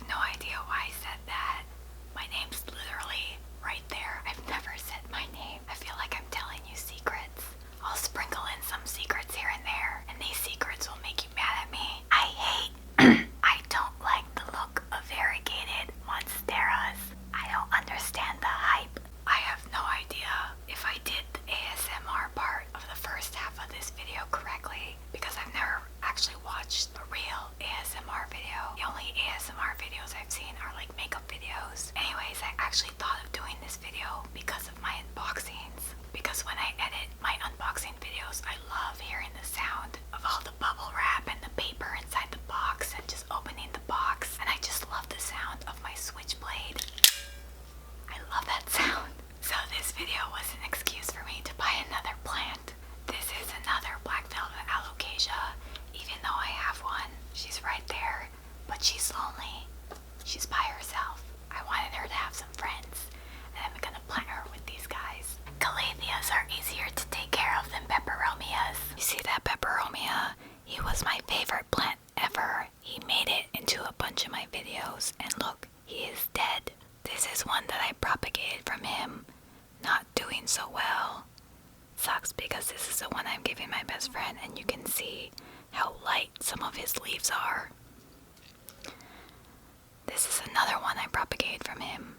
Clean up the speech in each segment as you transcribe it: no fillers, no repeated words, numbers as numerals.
no idea why I said that. My name's literally right there. I've never said my name. I feel like I'm telling you secrets. I'll sprinkle in some secrets here and there, and these secrets will make you mad at me. I don't like the look of variegated monsteras. I don't understand the hype. I have no idea if I did the ASMR part of the first half of this video correctly, because I've never actually watched a real ASMR video. The only ASMR videos I've seen are like makeup videos. Anyways, I actually thought of doing this video because of my unboxings. Because when I edit my unboxing videos, I love hearing the sound of all the bubble wrap and the paper inside the box and just opening the box. And I just love the sound of my switchblade. I love that sound. So this video was an excuse for me to buy another plant. This is another black velvet alocasia. Even though I have one, she's right there, but she's lonely. She's by herself. I wanted her to have some friends, and I'm gonna plant her with these guys. Calatheas are easier to take care of than peperomias. You see that peperomia? He was my favorite plant ever. He made it into a bunch of my videos, and look, he is dead. This is one that I propagated from him. Not doing so well. Sucks because this is the one I'm giving my best friend, and you can see how light some of his leaves are. This is another one I propagated from him.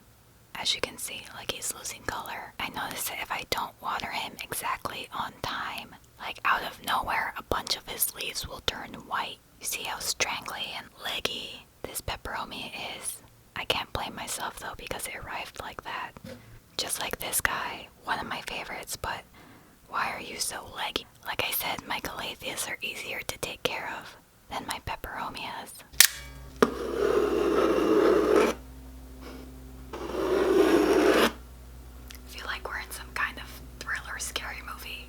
As you can see, like he's losing color. I noticed that if I don't water him exactly on time, like out of nowhere, a bunch of his leaves will turn white. You see how strangly and leggy this peperomia is? I can't blame myself though because it arrived like that. Just like this guy, one of my favorites, but why are you so leggy? Like I said, my calatheas are easier to take care of than my peperomias. I feel like we're in some kind of thriller, scary movie.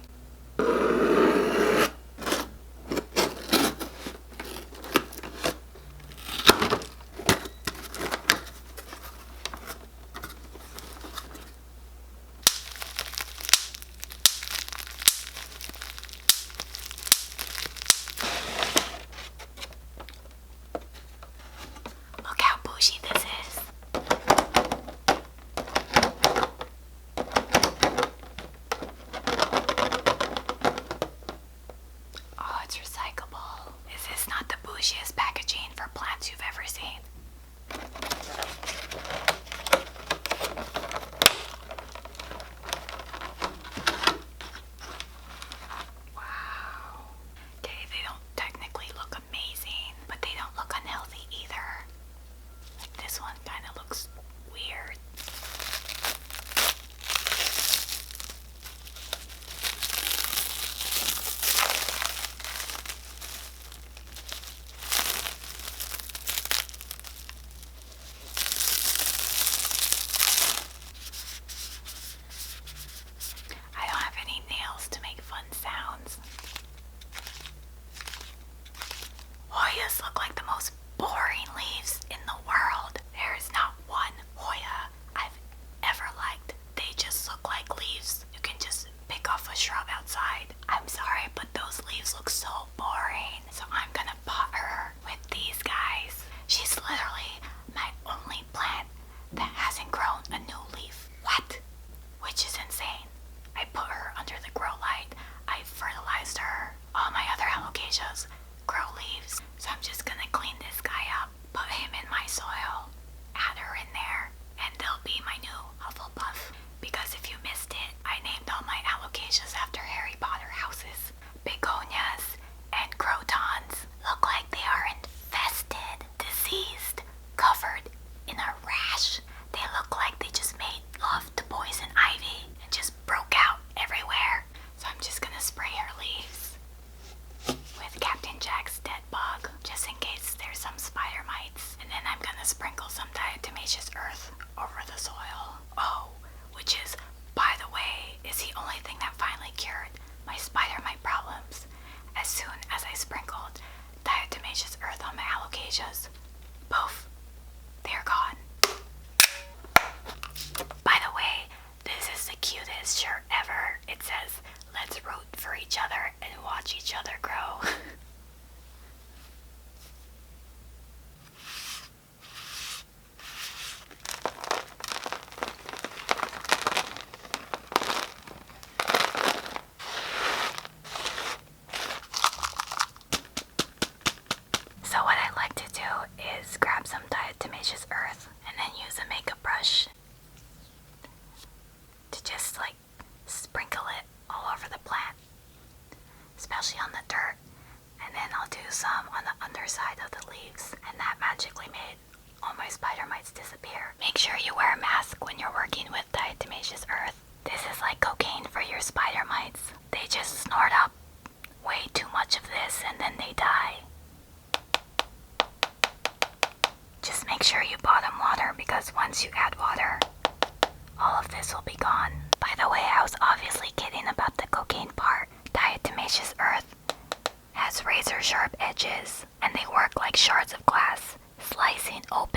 sure you wear a mask when you're working with diatomaceous earth. This is like cocaine for your spider mites. They just snort up way too much of this and then they die. Just make sure you bottom water because once you add water, all of this will be gone. By the way, I was obviously kidding about the cocaine part. Diatomaceous earth has razor sharp edges and they work like shards of glass, slicing open